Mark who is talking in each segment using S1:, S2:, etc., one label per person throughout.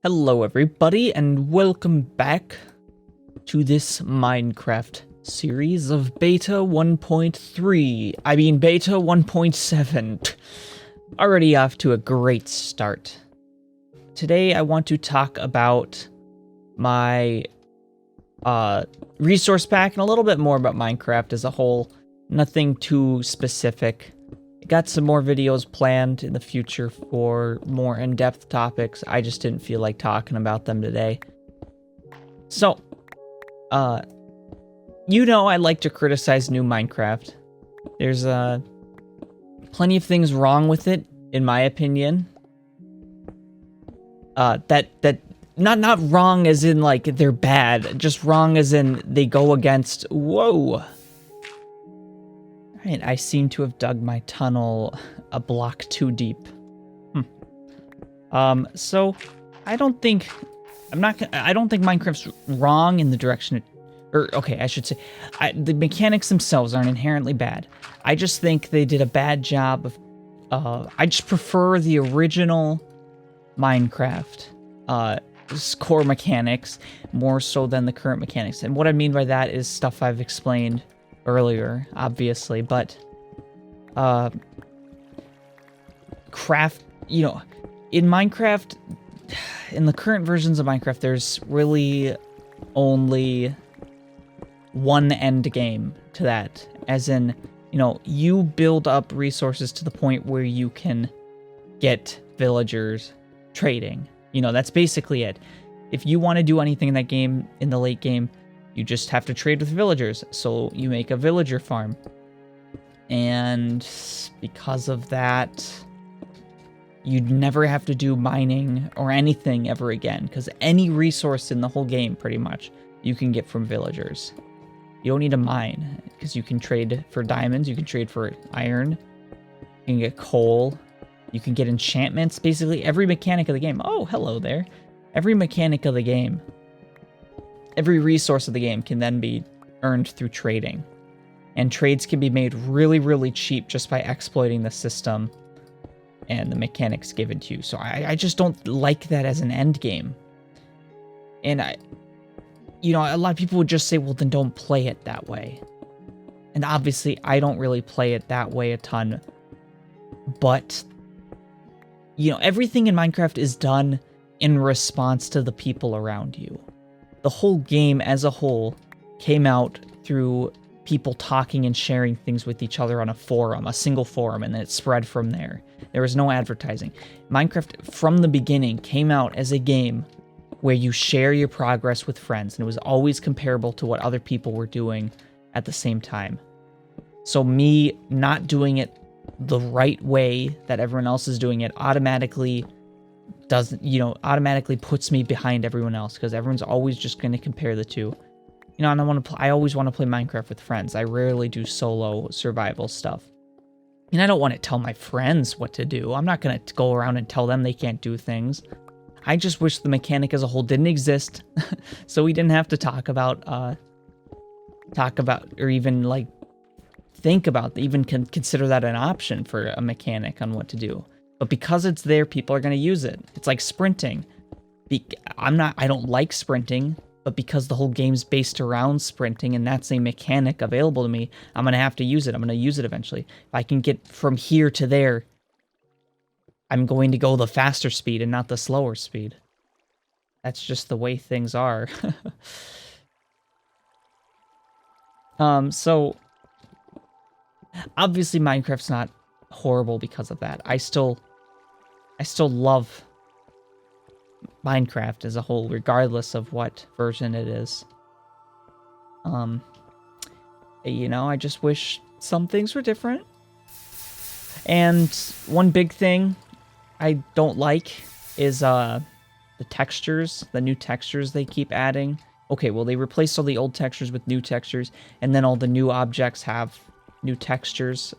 S1: Hello everybody and welcome back to this Minecraft series of beta 1.3. I mean beta 1.7. Already off to a great start. Today I want to talk about my resource pack and a little bit more about Minecraft as a whole. Nothing too specific. Got some more videos planned in the future for more in-depth topics. I just didn't feel like talking about them today. So, you know I like to criticize new Minecraft. There's plenty of things wrong with it, in my opinion. Not wrong as in like they're bad, just wrong as in they go against. Whoa. Right, I seem to have dug my tunnel a block too deep. So I don't think Minecraft's wrong in the direction I should say the mechanics themselves aren't inherently bad. I just think they did a bad job of I just prefer the original Minecraft core mechanics more so than the current mechanics. And what I mean by that is stuff I've explained earlier, obviously, but craft, in Minecraft, in the current versions of Minecraft, there's really only one end game to that, as in, you build up resources to the point where you can get villagers trading. That's basically it. If you want to do anything in that game, in the late game, you just have to trade with villagers, so you make a villager farm. And because of that, you'd never have to do mining or anything ever again, because any resource in the whole game, pretty much, you can get from villagers. You don't need to mine, because you can trade for diamonds, you can trade for iron, you can get coal, you can get enchantments, basically every mechanic of the game. Oh, hello there. Every mechanic of the game. Every resource of the game can then be earned through trading. And trades can be made really, really cheap just by exploiting the system and the mechanics given to you. So I just don't like that as an end game. And a lot of people would just say, well, then don't play it that way. And obviously, I don't really play it that way a ton. But, everything in Minecraft is done in response to the people around you. The whole game as a whole came out through people talking and sharing things with each other on a forum, a single forum, and then it spread from there. There was no advertising. Minecraft, from the beginning, came out as a game where you share your progress with friends, and it was always comparable to what other people were doing at the same time. So me not doing it the right way that everyone else is doing it automatically puts me behind everyone else, because everyone's always just going to compare the two. And I always want to play Minecraft with friends. I rarely do solo survival stuff. And I don't want to tell my friends what to do. I'm not going to go around and tell them they can't do things. I just wish the mechanic as a whole didn't exist, so we didn't have to talk about or even like think about, even consider that an option for a mechanic on what to do. But because it's there, people are going to use it. It's like sprinting. I don't like sprinting, but because the whole game's based around sprinting and that's a mechanic available to me, I'm going to have to use it. I'm going to use it eventually. If I can get from here to there, I'm going to go the faster speed and not the slower speed. That's just the way things are. So obviously Minecraft's not horrible because of that. I still love Minecraft as a whole, regardless of what version it is. I just wish some things were different. And one big thing I don't like is the textures, the new textures they keep adding. Okay, well, they replaced all the old textures with new textures, and then all the new objects have new textures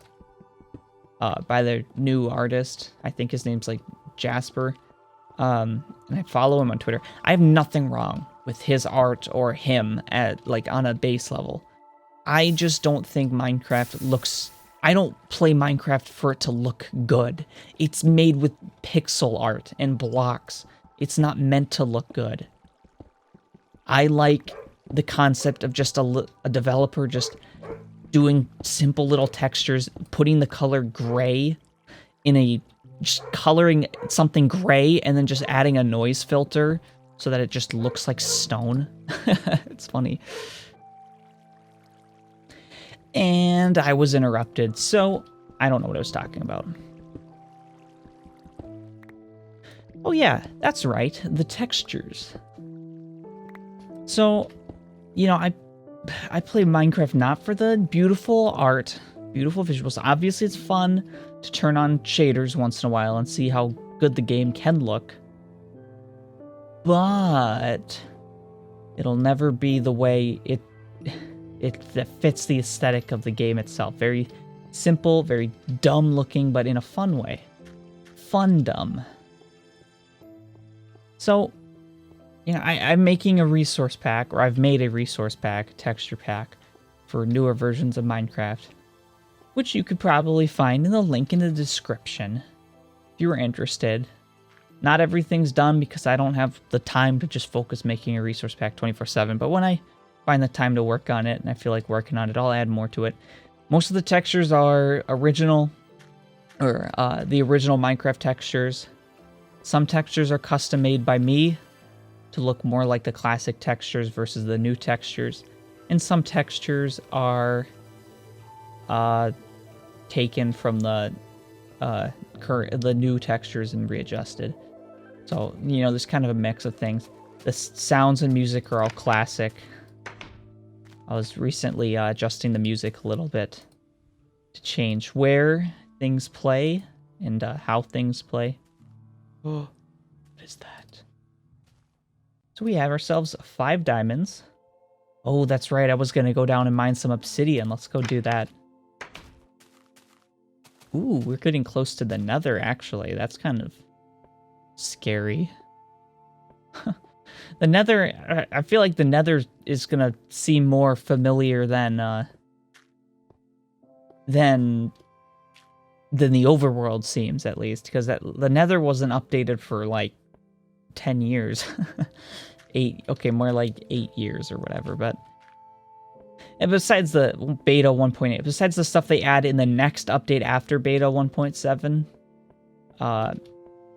S1: by their new artist. I think his name's like Jester. And I follow him on Twitter. I have nothing wrong with his art or him at on a base level. I just don't think Minecraft looks I don't play Minecraft for it to look good. It's made with pixel art and blocks. It's not meant to look good. I like the concept of just a developer just doing simple little textures, putting the color gray just coloring something gray and then just adding a noise filter so that it just looks like stone. It's funny. And I was interrupted, so I don't know what I was talking about. Oh yeah, that's right, the textures. So, you know, I play Minecraft not for the beautiful art, beautiful visuals. Obviously, it's fun to turn on shaders once in a while and see how good the game can look. But it'll never be the way it fits the aesthetic of the game itself. Very simple, very dumb looking, but in a fun way. Fun dumb. So, you know, I'm making a resource pack, or I've made a resource pack, texture pack, for newer versions of Minecraft, which you could probably find in the link in the description if you were interested. Not everything's done because I don't have the time to just focus making a resource pack 24/7, but when I find the time to work on it and I feel like working on it, I'll add more to it. Most of the textures are original, or the original Minecraft textures. Some textures are custom made by me to look more like the classic textures versus the new textures. And some textures are taken from the new textures and readjusted. So, you know, there's kind of a mix of things. The sounds and music are all classic. I was recently adjusting the music a little bit to change where things play and how things play. Oh, what is that? So we have ourselves 5 diamonds. Oh, that's right. I was going to go down and mine some obsidian. Let's go do that. Ooh, we're getting close to the Nether, actually. That's kind of scary. The Nether, I feel like the Nether is going to seem more familiar than the overworld seems, at least, because the Nether wasn't updated for like 10 years. 8, okay, more like 8 years or whatever, but and besides the beta 1.8, besides the stuff they add in the next update after beta 1.7,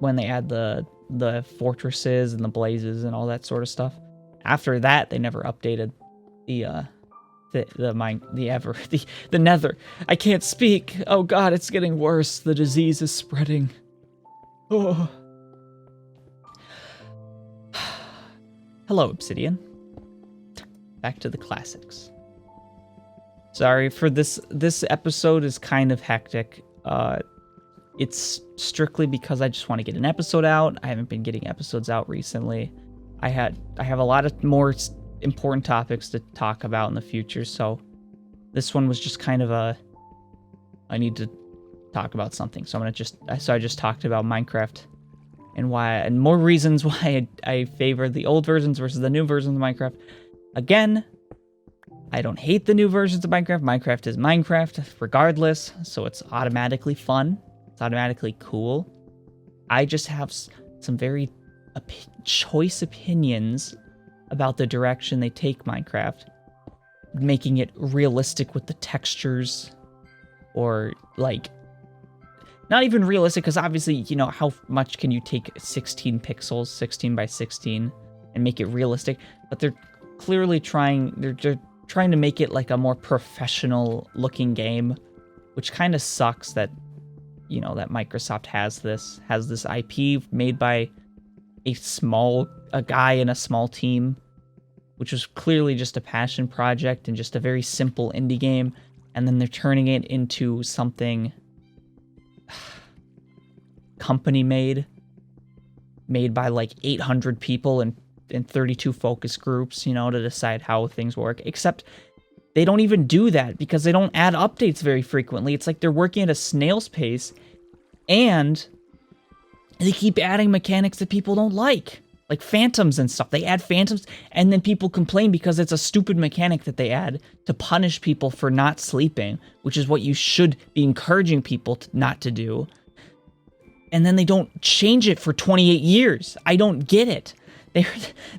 S1: when they add the fortresses and the blazes and all that sort of stuff, after that they never updated the Nether. I can't speak. Oh god, it's getting worse. The disease is spreading. Oh. Hello, Obsidian. Back to the classics. Sorry for this episode is kind of hectic. It's strictly because I just want to get an episode out. I haven't been getting episodes out recently. I have a lot of more important topics to talk about in the future, so this one was just kind of I need to talk about something. So I just talked about Minecraft and more reasons why I favor the old versions versus the new versions of Minecraft. Again, I don't hate the new versions of Minecraft. Minecraft is Minecraft regardless, so it's automatically fun. It's automatically cool. I just have some very choice opinions about the direction they take Minecraft, making it realistic with the textures, or like not even realistic, because obviously, you know, how much can you take 16 pixels, 16 by 16, and make it realistic? But they're clearly trying to make it like a more professional looking game, which kind of sucks that, you know, that Microsoft has this IP made by a guy in a small team, which was clearly just a passion project and just a very simple indie game, and then they're turning it into something company made by like 800 people and 32 focus groups, you know, to decide how things work. Except they don't even do that because they don't add updates very frequently. It's like they're working at a snail's pace, and they keep adding mechanics that people don't like phantoms and stuff. They add phantoms, and then people complain because it's a stupid mechanic that they add to punish people for not sleeping, which is what you should be encouraging people not to do. and then they don't change it for 28 years. I don't get it.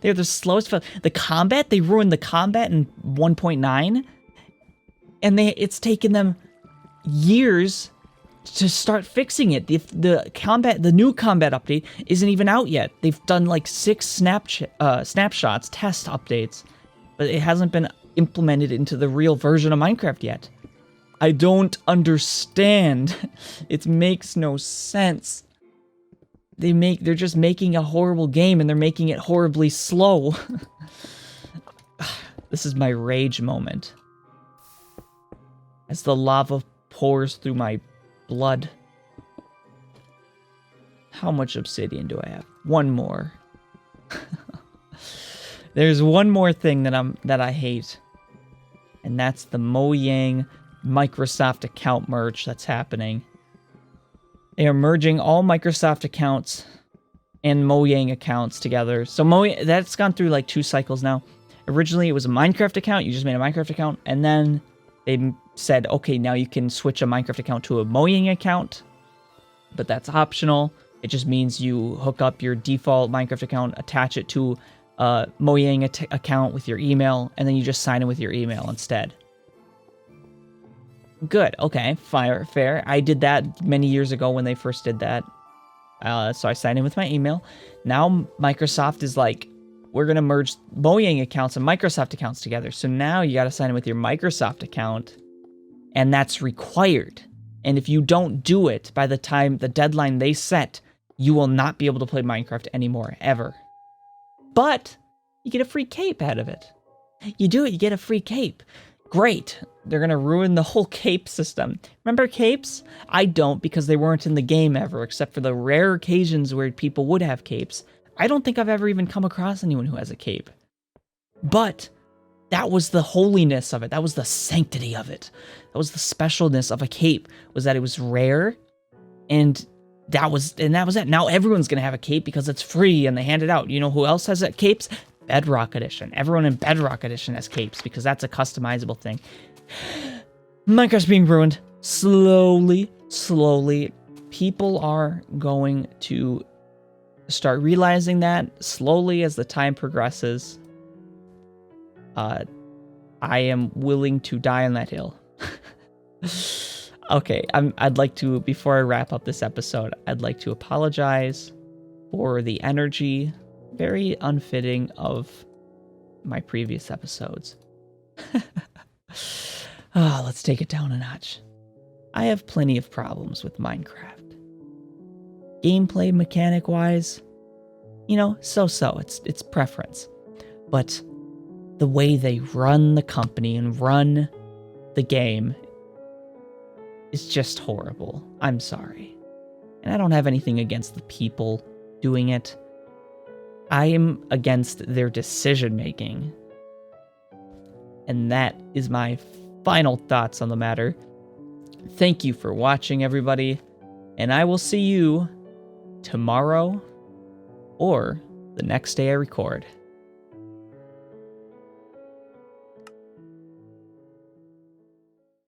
S1: They're the slowest. The combat, they ruined the combat in 1.9, and it's taken them years to start fixing it. The new combat update isn't even out yet. They've done like 6 snapshots, test updates, but it hasn't been implemented into the real version of Minecraft yet. I don't understand. It makes no sense. They're just making a horrible game, and they're making it horribly slow. This is my rage moment. As the lava pours through my blood. How much obsidian do I have? One more. There's one more thing that I hate. And that's the Mojang Microsoft account merge that's happening. They are merging all Microsoft accounts and Mojang accounts together. So that's gone through like 2 cycles now. Originally, it was a Minecraft account. You just made a Minecraft account. And then they said, okay, now you can switch a Minecraft account to a Mojang account. But that's optional. It just means you hook up your default Minecraft account, attach it to a Mojang account with your email, and then you just sign in with your email instead. Good. Okay. Fair. I did that many years ago when they first did that. So I signed in with my email. Now Microsoft is like, we're going to merge Mojang accounts and Microsoft accounts together. So now you got to sign in with your Microsoft account, and that's required. And if you don't do it by the time the deadline they set, you will not be able to play Minecraft anymore, ever. But you get a free cape out of it. You do it, you get a free cape. Great. They're going to ruin the whole cape system. Remember capes? I don't, because they weren't in the game ever, except for the rare occasions where people would have capes. I don't think I've ever even come across anyone who has a cape. But that was the holiness of it. That was the sanctity of it. That was the specialness of a cape, was that it was rare, and that was it. Now everyone's going to have a cape because it's free and they hand it out. You know who else has capes? Bedrock Edition. Everyone in Bedrock Edition has capes because that's a customizable thing. Minecraft's being ruined. Slowly. People are going to start realizing that slowly as the time progresses. I am willing to die on that hill. Okay, I'd like to, before I wrap up this episode, I'd like to apologize for the energy, very unfitting, of my previous episodes. Let's take it down a notch. I have plenty of problems with Minecraft. Gameplay mechanic-wise, so-so, it's preference. But the way they run the company and run the game is just horrible. I'm sorry. And I don't have anything against the people doing it. I am against their decision-making. And that is my final thoughts on the matter. Thank you for watching, everybody. And I will see you tomorrow or the next day I record.